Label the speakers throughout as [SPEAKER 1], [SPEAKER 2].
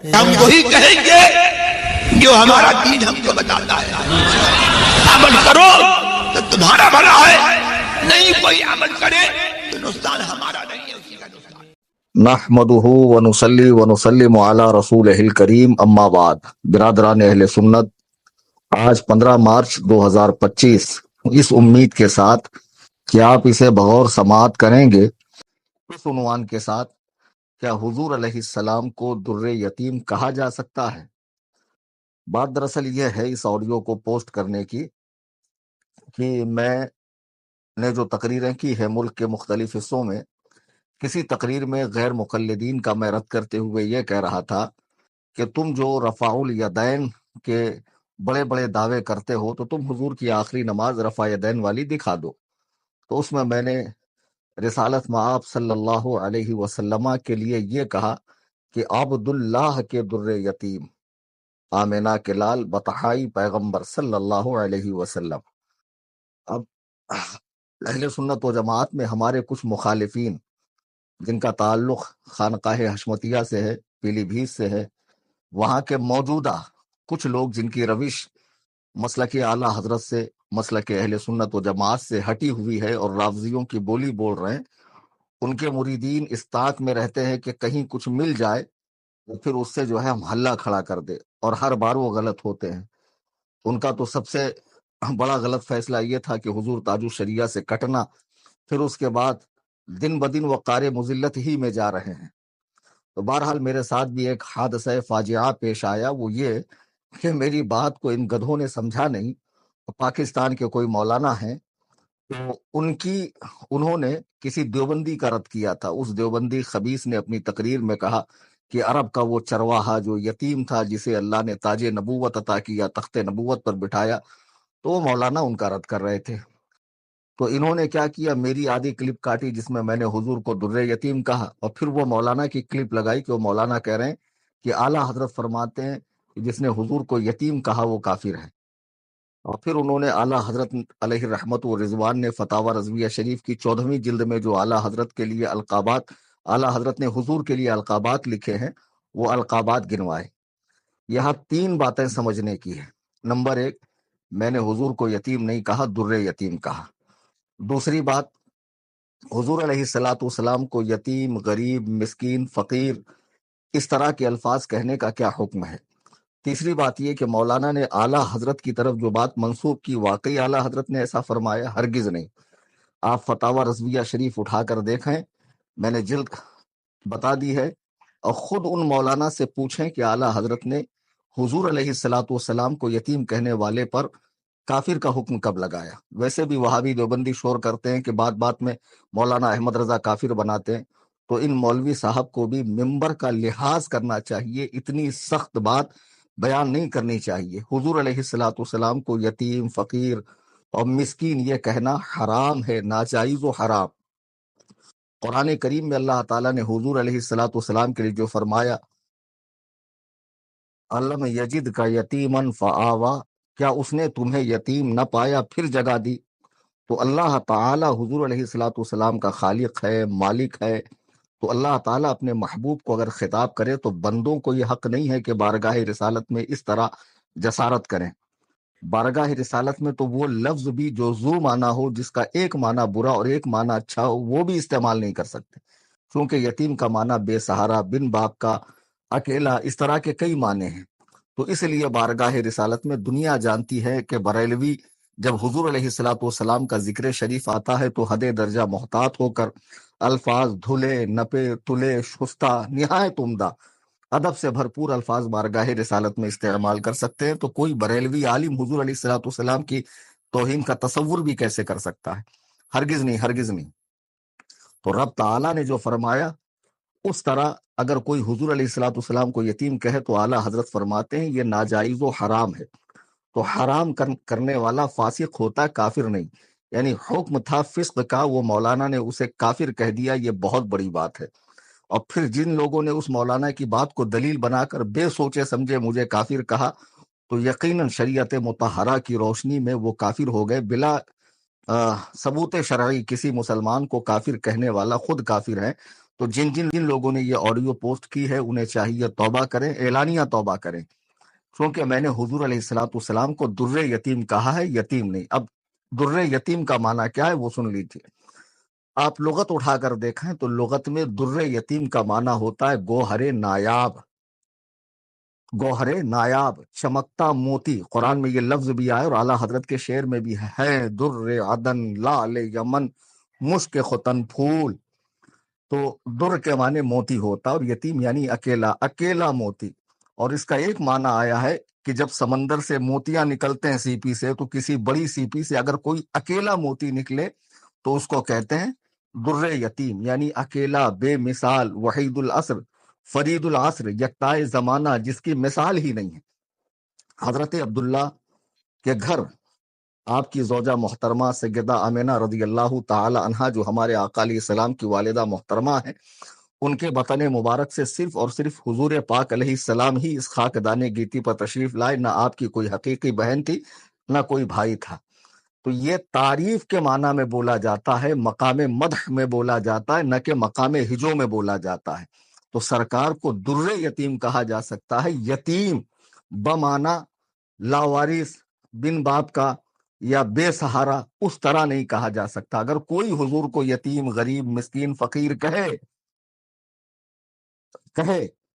[SPEAKER 1] ہم وہی کہیں گے جو ہمارا دین ہم کو بتاتا ہے. عمل کرو تو تمہارا بھلا ہے، نہیں کوئی عمل کرے تو نقصان ہمارا نہیں ہے، اسی کا نقصان.
[SPEAKER 2] نحمدہ ونصلی ونسلم علی رسولہ الکریم، اما بعد. برادران اہل سنت، آج 15 مارچ 2025 اس امید کے ساتھ کہ آپ اسے بغور سماعت کریں گے، اس عنوان کے ساتھ: کیا حضور علیہ السلام کو در یتیم کہا جا سکتا ہے؟ بات دراصل یہ ہے اس آڈیو کو پوسٹ کرنے کی کہ میں نے جو تقریریں کی ہے ملک کے مختلف حصوں میں، کسی تقریر میں غیر مقلدین کا میں رد کرتے ہوئے یہ کہہ رہا تھا کہ تم جو رفع الیدین کے بڑے بڑے دعوے کرتے ہو تو تم حضور کی آخری نماز رفع یدین والی دکھا دو. تو اس میں نے رسالت مآب صلی اللہ علیہ وسلم کے لیے یہ کہا کہ عبد اللہ کے در یتیم، آمینہ کے لال، بطحائی پیغمبر صلی اللہ علیہ وسلم. اب اہل سنت و جماعت میں ہمارے کچھ مخالفین جن کا تعلق خانقاہ حشمتیہ سے ہے، پیلی بھیت سے ہے، وہاں کے موجودہ کچھ لوگ جن کی روش مسلک اعلیٰ حضرت سے، مسلک اہل سنت و جماعت سے ہٹی ہوئی ہے اور رافضیوں کی بولی بول رہے ہیں، ان کے مریدین اس طاق میں رہتے ہیں کہ کہیں کچھ مل جائے تو پھر اس سے جو ہے ہم حلہ کھڑا کر دے، اور ہر بار وہ غلط ہوتے ہیں. ان کا تو سب سے بڑا غلط فیصلہ یہ تھا کہ حضور تاج الشریعہ سے کٹنا، پھر اس کے بعد دن بدن وہ قار مذلت ہی میں جا رہے ہیں. تو بہرحال میرے ساتھ بھی ایک حادثہ فاجعہ پیش آیا، وہ یہ کہ میری بات کو ان گدھوں نے سمجھا نہیں. پاکستان کے کوئی مولانا ہیں، تو انہوں نے کسی دیوبندی کا رد کیا تھا. اس دیوبندی خبیث نے اپنی تقریر میں کہا کہ عرب کا وہ چرواہا جو یتیم تھا، جسے اللہ نے تاج نبوت عطا کیا، تخت نبوت پر بٹھایا، تو وہ مولانا ان کا رد کر رہے تھے. تو انہوں نے کیا کیا، میری آدھی کلپ کاٹی جس میں نے حضور کو در یتیم کہا، اور پھر وہ مولانا کی کلپ لگائی کہ وہ مولانا کہہ رہے ہیں کہ اعلیٰ حضرت فرماتے ہیں کہ جس نے حضور کو یتیم کہا وہ کافر ہے. اور پھر انہوں نے اعلیٰ حضرت علیہ رحمت و رضوان نے فتاوی رضویہ شریف کی 14ویں جلد میں جو اعلیٰ حضرت کے لیے القابات، اعلیٰ حضرت نے حضور کے لیے القابات لکھے ہیں، وہ القابات گنوائے. یہاں 3 باتیں سمجھنے کی ہے. نمبر 1، میں نے حضور کو یتیم نہیں کہا، در یتیم کہا. دوسری بات، حضور علیہ الصلاۃ والسلام کو یتیم، غریب، مسکین، فقیر اس طرح کے الفاظ کہنے کا کیا حکم ہے. تیسری بات یہ کہ مولانا نے اعلیٰ حضرت کی طرف جو بات منسوب کی، واقعی اعلیٰ حضرت نے ایسا فرمایا؟ ہرگز نہیں. آپ فتاوی رضویہ شریف اٹھا کر دیکھیں، میں نے جلد بتا دی ہے، اور خود ان مولانا سے پوچھیں کہ اعلیٰ حضرت نے حضور علیہ الصلاۃ والسلام کو یتیم کہنے والے پر کافر کا حکم کب لگایا. ویسے بھی وہابی دیوبندی شور کرتے ہیں کہ بات بات میں مولانا احمد رضا کافر بناتے ہیں، تو ان مولوی صاحب کو بھی ممبر کا لحاظ کرنا چاہیے، اتنی سخت بات بیان نہیں کرنی چاہیے. حضور علیہ الصلاۃ والسلام کو یتیم، فقیر اور مسکین یہ کہنا حرام ہے، ناجائز و حرام. قرآن کریم میں اللہ تعالیٰ نے حضور علیہ الصلاۃ والسلام کے لیے جو فرمایا، علم یجد کا یتیمن فآوا، کیا اس نے تمہیں یتیم نہ پایا پھر جگہ دی. تو اللہ تعالیٰ حضور علیہ الصلاۃ والسلام کا خالق ہے، مالک ہے. تو اللہ تعالیٰ اپنے محبوب کو اگر خطاب کرے تو بندوں کو یہ حق نہیں ہے کہ بارگاہ رسالت میں اس طرح جسارت کریں. بارگاہ رسالت میں تو وہ لفظ بھی جو ذو معنی ہو، جس کا ایک معنی برا اور ایک معنی اچھا ہو، وہ بھی استعمال نہیں کر سکتے، کیونکہ یتیم کا معنی بے سہارا، بن باپ کا، اکیلا، اس طرح کے کئی معنی ہیں. تو اس لیے بارگاہ رسالت میں دنیا جانتی ہے کہ بریلوی جب حضور علیہ الصلاۃ والسلام کا ذکر شریف آتا ہے تو حد درجہ محتاط ہو کر الفاظ دھلے، نپے، تلے، شستہ، نہایت عمدہ، ادب سے بھرپور الفاظ بارگاہ رسالت میں استعمال کر سکتے ہیں. تو کوئی بریلوی عالم حضور علیہ الصلاۃ والسلام کی توہین کا تصور بھی کیسے کر سکتا ہے؟ ہرگز نہیں، ہرگز نہیں. تو رب تعالیٰ نے جو فرمایا اس طرح اگر کوئی حضور علیہ الصلاۃ والسلام کو یتیم کہے تو اعلیٰ حضرت فرماتے ہیں یہ ناجائز و حرام ہے. تو حرام کرنے والا فاسق ہوتا، کافر نہیں. یعنی حکم تھا فسق کا، وہ مولانا نے اسے کافر کہہ دیا، یہ بہت بڑی بات ہے. اور پھر جن لوگوں نے اس مولانا کی بات کو دلیل بنا کر بے سوچے سمجھے مجھے کافر کہا، تو یقیناً شریعت مطہرہ کی روشنی میں وہ کافر ہو گئے. بلا ثبوت شرعی کسی مسلمان کو کافر کہنے والا خود کافر ہے. تو جن جن لوگوں نے یہ آڈیو پوسٹ کی ہے انہیں چاہیے توبہ کریں، اعلانیہ توبہ کریں، کیونکہ میں نے حضور علیہ الصلوۃ والسلام کو در یتیم کہا ہے، یتیم نہیں۔ اب در یتیم کا معنی کیا ہے وہ سن لیجیے۔ آپ لغت اٹھا کر دیکھیں تو لغت میں در یتیم کا معنی ہوتا ہے گوہر نایاب، گوہر نایاب، چمکتا موتی۔ قرآن میں یہ لفظ بھی آئے اور اعلیٰ حضرت کے شعر میں بھی ہے، در عدن لال یمن مشک ختن پھول۔ تو در کے معنی موتی ہوتا اور یتیم یعنی اکیلا، اکیلا موتی۔ اور اس کا ایک معنی آیا ہے کہ جب سمندر سے موتیاں نکلتے ہیں سیپی سے، تو کسی بڑی سیپی سے اگر کوئی اکیلا موتی نکلے تو اس کو کہتے ہیں در یتیم، یعنی اکیلا، بے مثال، وحید العصر، فرید العصر، یکتائے زمانہ، جس کی مثال ہی نہیں ہے۔ حضرت عبداللہ کے گھر آپ کی زوجہ محترمہ سیدہ آمینہ رضی اللہ تعالی عنہا، جو ہمارے آقا علیہ السلام کی والدہ محترمہ ہیں، ان کے بطن مبارک سے صرف اور صرف حضور پاک علیہ السلام ہی اس خاکدان گیتی پر تشریف لائے، نہ آپ کی کوئی حقیقی بہن تھی نہ کوئی بھائی تھا۔ تو یہ تعریف کے معنی میں بولا جاتا ہے، مقام مدح میں بولا جاتا ہے، نہ کہ مقام ہجو میں بولا جاتا ہے۔ تو سرکار کو در یتیم کہا جا سکتا ہے، یتیم بمعنی لاوارث، بن باپ کا یا بے سہارا، اس طرح نہیں کہا جا سکتا۔ اگر کوئی حضور کو یتیم، غریب، مسکین، فقیر کہے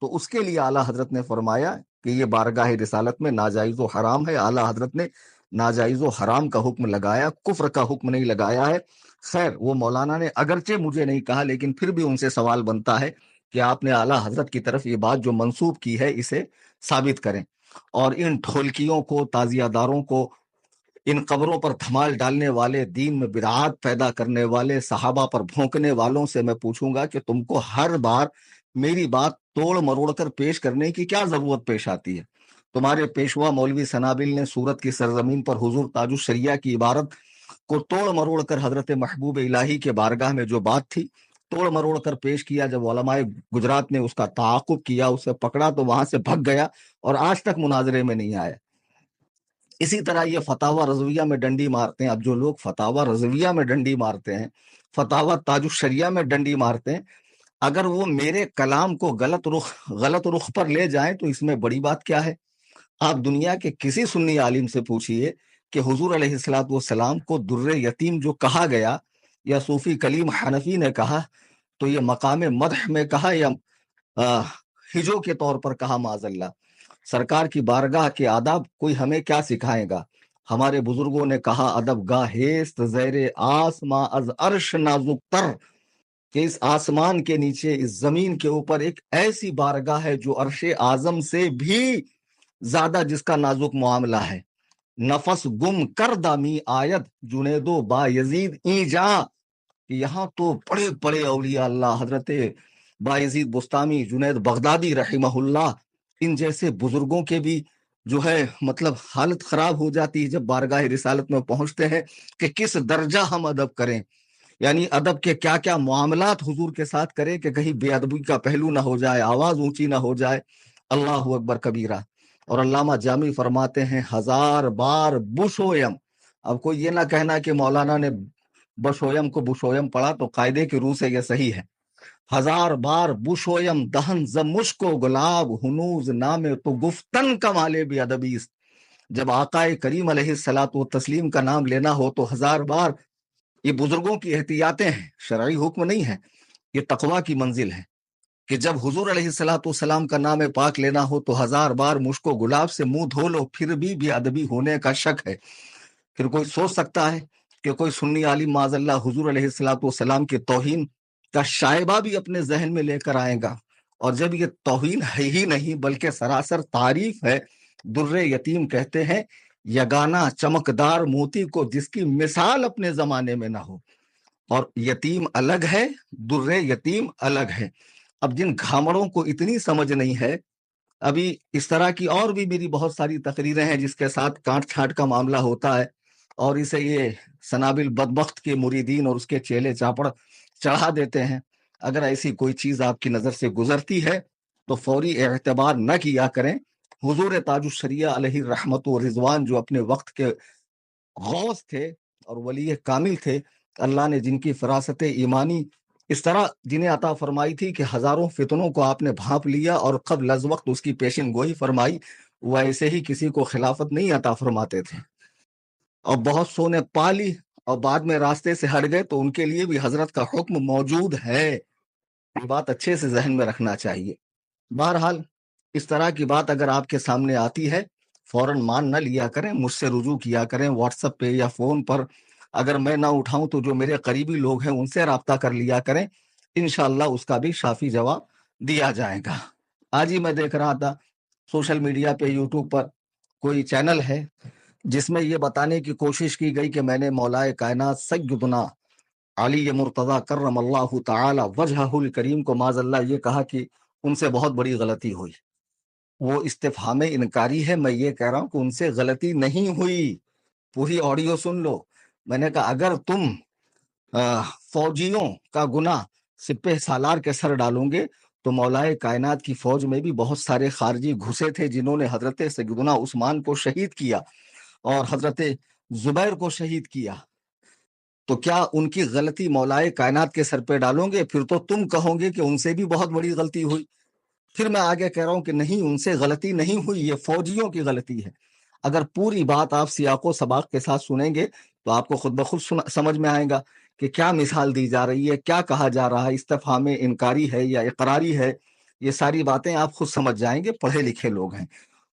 [SPEAKER 2] تو اس کے لیے اعلیٰ حضرت نے فرمایا کہ یہ بارگاہ رسالت میں ناجائز و حرام ہے۔ اعلیٰ حضرت نے ناجائز و حرام کا حکم لگایا، کفر کا حکم نہیں لگایا ہے۔ خیر، وہ مولانا نے اگرچہ مجھے نہیں کہا، لیکن پھر بھی ان سے سوال بنتا ہے کہ آپ نے اعلیٰ حضرت کی طرف یہ بات جو منسوب کی ہے اسے ثابت کریں۔ اور ان ڈھولکیوں کو، تعزیہ داروں کو، ان قبروں پر دھمال ڈالنے والے، دین میں بدعات پیدا کرنے والے، صحابہ پر بھونکنے والوں سے میں پوچھوں گا کہ تم کو ہر بار میری بات توڑ مروڑ کر پیش کرنے کی کیا ضرورت پیش آتی ہے؟ تمہارے پیشوا مولوی سنابل نے سورت کی سرزمین پر حضور تاج الشریعہ کی عبارت کو توڑ مروڑ کر حضرت محبوب الہی کے بارگاہ میں جو بات تھی توڑ مروڑ کر پیش کیا۔ جب علماء گجرات نے اس کا تعاقب کیا، اسے پکڑا تو وہاں سے بھگ گیا اور آج تک مناظرے میں نہیں آیا۔ اسی طرح یہ فتاوی رضویہ میں ڈنڈی مارتے ہیں۔ اب جو لوگ فتاوی رضویہ میں ڈنڈی مارتے ہیں، فتاوی تاج الشریعہ میں ڈنڈی مارتے ہیں، اگر وہ میرے کلام کو غلط رخ پر لے جائیں تو اس میں بڑی بات کیا ہے؟ آپ دنیا کے کسی سنی عالم سے پوچھئے کہ حضور علیہ الصلوۃ والسلام کو در یتیم جو کہا گیا، یا صوفی کلیم حنفی نے کہا، تو یہ مقام مدح میں کہا یا ہجو کے طور پر کہا؟ معاذ اللہ۔ سرکار کی بارگاہ کے آداب کوئی ہمیں کیا سکھائے گا؟ ہمارے بزرگوں نے کہا، ادب گاہیست زیر آسماں از عرش نازک تر، کہ اس آسمان کے نیچے، اس زمین کے اوپر ایک ایسی بارگاہ ہے جو عرش اعظم سے بھی زیادہ جس کا نازک معاملہ ہے۔ نفس گم کر دامی آیت جنیدو با یزید ایجا، کہ یہاں تو بڑے بڑے اولیاء اللہ، حضرت بایزید بستامی، جنید بغدادی رحمہ اللہ، ان جیسے بزرگوں کے بھی جو ہے مطلب حالت خراب ہو جاتی ہے جب بارگاہ رسالت میں پہنچتے ہیں کہ کس درجہ ہم ادب کریں، یعنی ادب کے کیا کیا معاملات حضور کے ساتھ کریں کہ کہیں بے ادبی کا پہلو نہ ہو جائے، آواز اونچی نہ ہو جائے۔ اللہ اکبر کبیرہ۔ اور علامہ جامی فرماتے ہیں، ہزار بار بشویم۔ اب کوئی یہ نہ کہنا کہ مولانا نے بشویم کو بشویم پڑھا تو قاعدے کی روح سے یہ صحیح ہے۔ ہزار بار بشویم دہن ز مشک و گلاب، ہنوز نام تو گفتن کمالے بے ادبی است۔ جب آقا کریم علیہ الصلوۃ والتسلیم کا نام لینا ہو تو ہزار بار، یہ بزرگوں کی احتیاطیں ہیں، شرعی حکم نہیں ہے، یہ تقویٰ کی منزل ہے کہ جب حضور علیہ الصلوۃ والسلام کا نام پاک لینا ہو تو ہزار بار مشک و گلاب سے منہ دھو لو، پھر بھی بے ادبی ہونے کا شک ہے۔ پھر کوئی سوچ سکتا ہے کہ کوئی سنی عالم معاذ اللہ حضور علیہ الصلوۃ والسلام کی توہین کا شائبہ بھی اپنے ذہن میں لے کر آئے گا، اور جب یہ توہین ہے ہی نہیں بلکہ سراسر تعریف ہے۔ در یتیم کہتے ہیں یگانہ چمکدار موتی کو جس کی مثال اپنے زمانے میں نہ ہو، اور یتیم الگ ہے، در یتیم الگ ہے۔ اب جن گھامڑوں کو اتنی سمجھ نہیں ہے، ابھی اس طرح کی اور بھی میری بہت ساری تقریریں ہیں جس کے ساتھ کانٹ چھانٹ کا معاملہ ہوتا ہے، اور اسے یہ سنابل بدبخت کے مریدین اور اس کے چیلے چاپڑ چڑھا دیتے ہیں۔ اگر ایسی کوئی چیز آپ کی نظر سے گزرتی ہے تو فوری اعتبار نہ کیا کریں۔ حضور تاج الشریعہ علیہ رحمت و رضوان جو اپنے وقت کے غوث تھے اور ولی کامل تھے، اللہ نے جن کی فراست ایمانی اس طرح جنہیں عطا فرمائی تھی کہ ہزاروں فتنوں کو آپ نے بھانپ لیا اور قبل از وقت اس کی پیشن گوئی فرمائی، ویسے ہی کسی کو خلافت نہیں عطا فرماتے تھے۔ اور بہت سو نے پا لی اور بعد میں راستے سے ہٹ گئے، تو ان کے لیے بھی حضرت کا حکم موجود ہے۔ یہ بات اچھے سے ذہن میں رکھنا چاہیے۔ بہرحال اس طرح کی بات اگر آپ کے سامنے آتی ہے، فوراً مان نہ لیا کریں، مجھ سے رجوع کیا کریں واٹس ایپ پہ یا فون پر۔ اگر میں نہ اٹھاؤں تو جو میرے قریبی لوگ ہیں ان سے رابطہ کر لیا کریں، انشاءاللہ اس کا بھی شافی جواب دیا جائے گا۔ آج ہی میں دیکھ رہا تھا سوشل میڈیا پہ، یوٹیوب پر کوئی چینل ہے جس میں یہ بتانے کی کوشش کی گئی کہ میں نے مولائے کائنات سیدنا علی مرتضی کرم اللہ تعالی وجہہ الکریم کو معاذ اللہ یہ کہا کہ ان سے بہت بڑی غلطی ہوئی۔ وہ استفہام انکاری ہے، میں یہ کہہ رہا ہوں کہ ان سے غلطی نہیں ہوئی۔ پوری آڈیو سن لو۔ میں نے کہا اگر تم فوجیوں کا گناہ سپہ سالار کے سر ڈالوں گے تو مولائے کائنات کی فوج میں بھی بہت سارے خارجی گھسے تھے جنہوں نے حضرت سیدنا عثمان کو شہید کیا اور حضرت زبیر کو شہید کیا، تو کیا ان کی غلطی مولائے کائنات کے سر پہ ڈالوں گے؟ پھر تو تم کہو گے کہ ان سے بھی بہت بڑی غلطی ہوئی۔ پھر میں آگے کہہ رہا ہوں کہ نہیں، ان سے غلطی نہیں ہوئی، یہ فوجیوں کی غلطی ہے۔ اگر پوری بات آپ سیاق و سباق کے ساتھ سنیں گے تو آپ کو خود بخود سمجھ میں آئے گا کہ کیا مثال دی جا رہی ہے، کیا کہا جا رہا ہے، استفہام انکاری ہے یا اقراری ہے۔ یہ ساری باتیں آپ خود سمجھ جائیں گے، پڑھے لکھے لوگ ہیں۔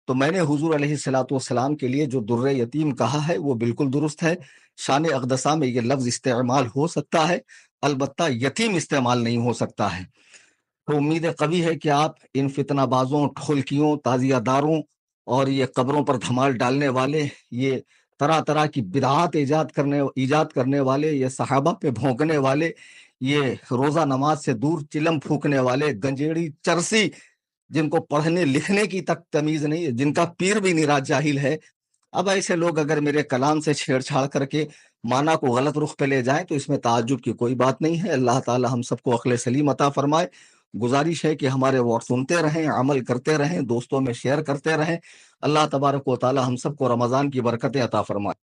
[SPEAKER 2] تو میں نے حضور علیہ الصلوۃ والسلام کے لیے جو در یتیم کہا ہے وہ بالکل درست ہے۔ شان اقدسہ میں یہ لفظ استعمال ہو سکتا ہے، البتہ یتیم استعمال نہیں ہو سکتا ہے۔ تو امید قوی ہے کہ آپ ان فتنہ بازوں، ٹھولکیوں، تعزیہ داروں اور یہ قبروں پر دھمال ڈالنے والے، یہ طرح طرح کی بدعات ایجاد کرنے والے، یہ صحابہ پہ بھونکنے والے، یہ روزہ نماز سے دور چلم پھونکنے والے، گنجیڑی چرسی، جن کو پڑھنے لکھنے کی تک تمیز نہیں ہے، جن کا پیر بھی نرا جاہل ہے، اب ایسے لوگ اگر میرے کلام سے چھیڑ چھاڑ کر کے معنی کو غلط رخ پہ لے جائیں تو اس میں تعجب کی کوئی بات نہیں ہے۔ اللہ تعالی ہم سب کو عقل سلیم عطا فرمائے۔ گزارش ہے کہ ہمارے وعد سنتے رہیں، عمل کرتے رہیں، دوستوں میں شیئر کرتے رہیں۔ اللہ تبارک و تعالی ہم سب کو رمضان کی برکتیں عطا فرمائے۔